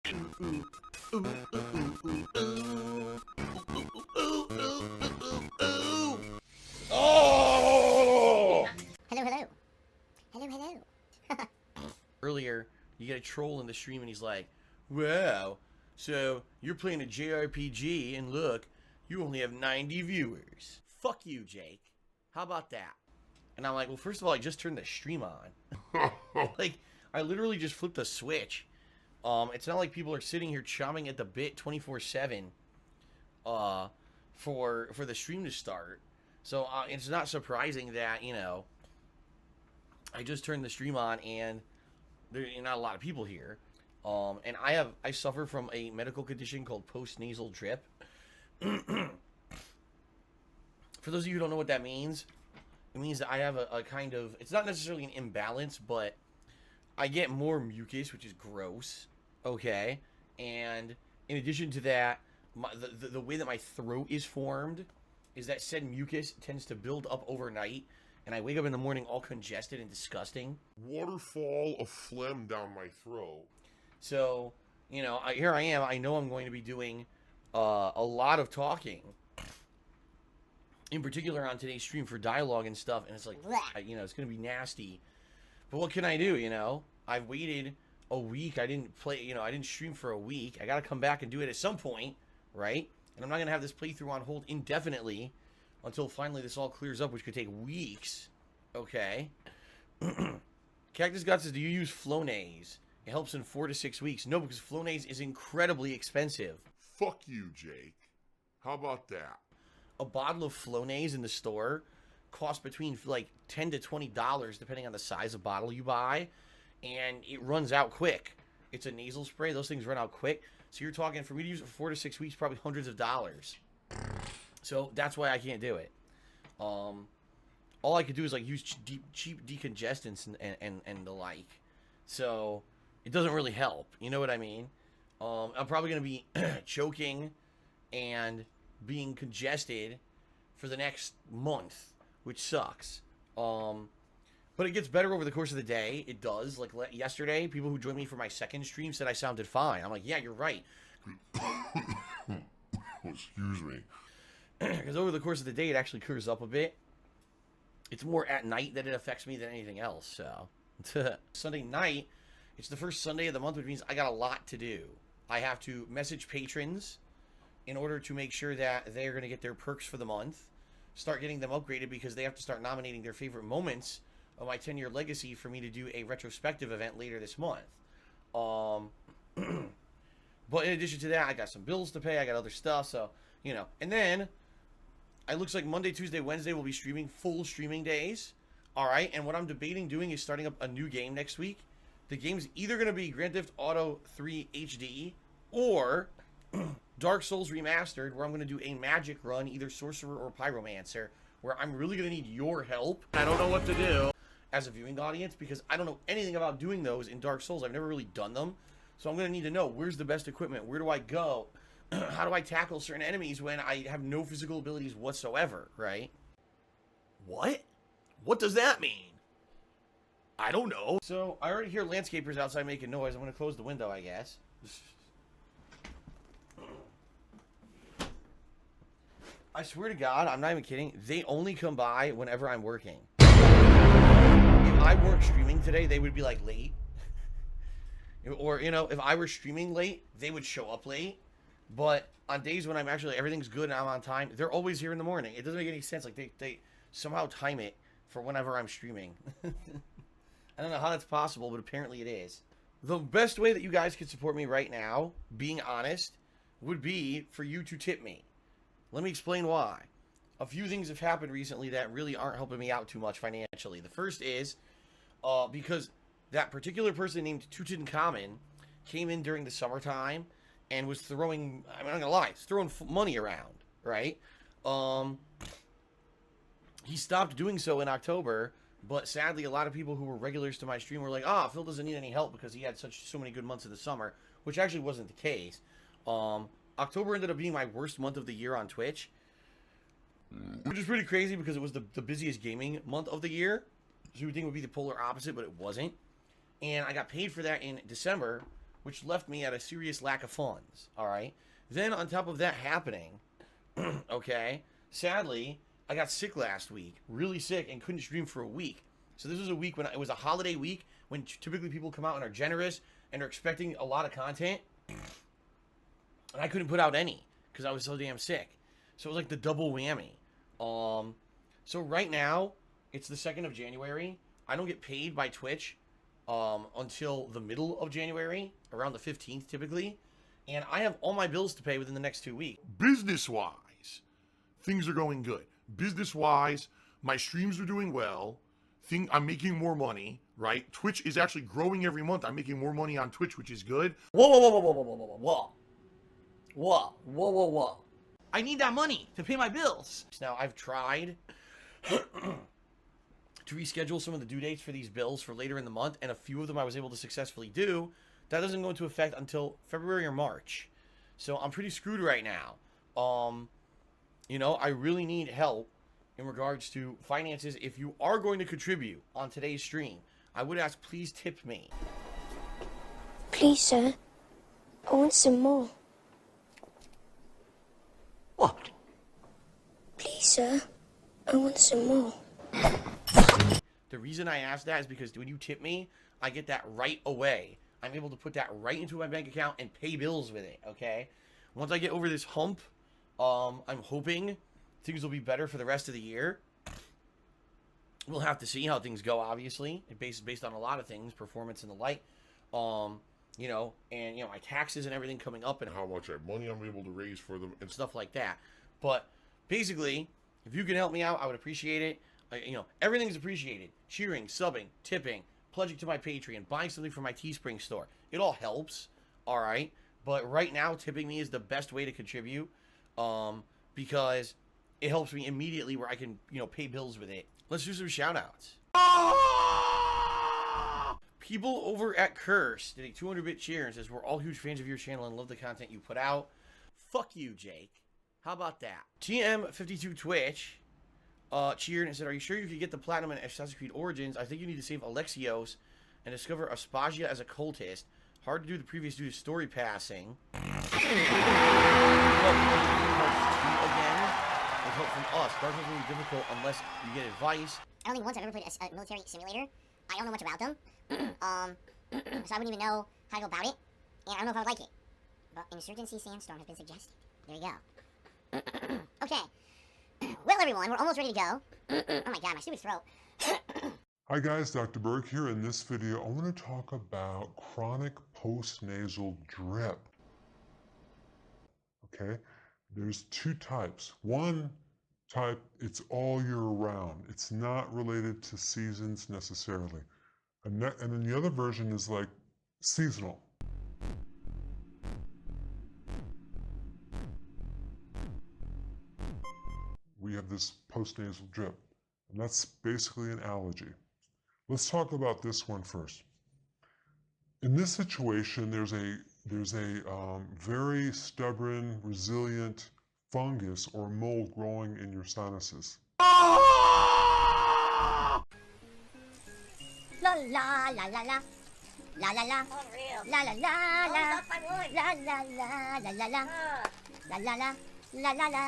Oh! Hello. Hello. Earlier, you get a troll in the stream and he's like, wow, so you're playing a JRPG and look, you only have 90 viewers. Fuck you, Jake. How about that? And I'm like, well, first of all, I just turned the stream on. Like, I literally just flipped a switch. It's not like people are sitting here chomping at the bit 24/7 for the stream to start. So it's not surprising that, you know, I just turned the stream on and there's not a lot of people here. And I suffer from a medical condition called post-nasal drip. For those of you who don't know what that means, it means that I have a kind of, it's not necessarily an imbalance, but I get more mucus, which is gross, okay? And in addition to that, the way that my throat is formed is that said mucus tends to build up overnight, and I wake up in the morning all congested and disgusting. Waterfall of phlegm down my throat. So, you know, here I am. I know I'm going to be doing a lot of talking, in particular on today's stream for dialogue and stuff, and it's like, you know, it's going to be nasty. But what can I do, you know? I've waited a week. I didn't stream for a week. I got to come back and do it at some point, right? And I'm not going to have this playthrough on hold indefinitely until finally this all clears up, which could take weeks, okay? Cactus God says, do you use Flonase? It helps in 4 to 6 weeks. No, because Flonase is incredibly expensive. Fuck you, Jake. How about that? A bottle of Flonase in the store costs between like $10 to $20 depending on the size of bottle you buy, and it runs out quick. It's a nasal spray. Those things run out quick. So you're talking, for me to use it for 4 to 6 weeks, probably hundreds of dollars. So that's why I can't do it. All I could do is like use cheap decongestants and the like. So it doesn't really help. You know what I mean? I'm probably going to be choking and being congested for the next month, which sucks. But it gets better over the course of the day. It does. Like yesterday, people who joined me for my second stream said I sounded fine. I'm like, yeah, you're right. Excuse me. Because over the course of the day, it actually clears up a bit. It's more at night that it affects me than anything else. So Sunday night, it's the first Sunday of the month, which means I got a lot to do. I have to message patrons in order to make sure that they're going to get their perks for the month. Start getting them upgraded because they have to start nominating their favorite moments of my 10-year legacy for me to do a retrospective event later this month. But in addition to that, I got some bills to pay. I got other stuff. So, you know. And then it looks like Monday, Tuesday, Wednesday will be streaming, full streaming days. All right. And what I'm debating doing is starting up a new game next week. The game's either going to be Grand Theft Auto 3 HD or Dark Souls Remastered, where I'm going to do a magic run, either Sorcerer or Pyromancer, where I'm really going to need your help. I don't know what to do as a viewing audience because I don't know anything about doing those in Dark Souls. I've never really done them. So I'm going to need to know, where's the best equipment? Where do I go? How do I tackle certain enemies when I have no physical abilities whatsoever, right? What? What does that mean? I don't know. So I already hear landscapers outside making noise. I'm going to close the window, I guess. I swear to God, I'm not even kidding. They only come by whenever I'm working. If I weren't streaming today, they would be like late. Or, you know, if I were streaming late, they would show up late. But on days when I'm actually, everything's good and I'm on time, they're always here in the morning. It doesn't make any sense. Like, they somehow time it for whenever I'm streaming. I don't know how that's possible, but apparently it is. The best way that you guys could support me right now, being honest, would be for you to tip me. Let me explain why. A few things have happened recently that really aren't helping me out too much financially. The first is because that particular person named Tutankhamun came in during the summertime and was throwing, I'm not gonna lie, throwing money around, right? He stopped doing so in October, but sadly a lot of people who were regulars to my stream were like, Phil doesn't need any help because he had so many good months in the summer, which actually wasn't the case. October ended up being my worst month of the year on Twitch, which is pretty crazy because it was the busiest gaming month of the year. So you would think it would be the polar opposite, but it wasn't. And I got paid for that in December, which left me at a serious lack of funds. All right. Then on top of that happening, okay, sadly, I got sick last week, really sick, and couldn't stream for a week. So this was a week when it was a holiday week when typically people come out and are generous and are expecting a lot of content, and I couldn't put out any because I was so damn sick. So it was like the double whammy. So right now it's the 2nd of January. I don't get paid by Twitch until the middle of January, around the 15th typically, and I have all my bills to pay within the next 2 weeks. Business-wise, things are going good. Business-wise, my streams are doing well. I'm making more money, right? Twitch is actually growing every month. I'm making more money on Twitch, which is good. Whoa. I need that money to pay my bills. Now, I've tried to reschedule some of the due dates for these bills for later in the month, and a few of them I was able to successfully do. That doesn't go into effect until February or March. So I'm pretty screwed right now. You know, I really need help in regards to finances. If you are going to contribute on today's stream, I would ask, please tip me. Please, sir. I want some more. What? Please, sir. I want some more. The reason I ask that is because when you tip me, I get that right away. I'm able to put that right into my bank account and pay bills with it, okay? Once I get over this hump, I'm hoping things will be better for the rest of the year. We'll have to see how things go, obviously. It's based on a lot of things, performance and the like. You know, and, you know, my taxes and everything coming up and How much money I'm able to raise for them. And stuff like that. But basically, if you can help me out, I would appreciate it. You know, everything's appreciated. Cheering, subbing, tipping, pledging to my Patreon, buying something from my Teespring store. It all helps, all right? But right now, tipping me is the best way to contribute because it helps me immediately where I can, you know, pay bills with it. Let's do some shout-outs. People over at Curse did a 200-bit cheer and says, we're all huge fans of your channel and love the content you put out. Fuck you, Jake. How about that? TM52 Twitch cheered and said, are you sure you could get the platinum in Assassin's Creed Origins? I think you need to save Alexios and discover Aspasia as a cultist. Hard to do the previous due to story passing. Again, with help from us. Dark Souls will be difficult unless you get advice. I don't think once I've ever played a military simulator. I don't know much about them. So I wouldn't even know how to go about it. And I don't know if I would like it. But Insurgency Sandstorm has been suggested. There we go. Okay. Well, everyone, we're almost ready to go. Oh my god, my stupid throat. Hi guys, Dr. Berg here. In this video, I want to talk about chronic postnasal drip. Okay, there's two types. One type, it's all year round. It's not related to seasons necessarily. And then the other version is like seasonal. We have this postnasal drip, and that's basically an allergy. Let's talk about this one first. In this situation, there's a very stubborn, resilient fungus or mold growing in your sinuses. La la la la la. La la la. Unreal. La la la la. La la la la la la la. La la la la la la la.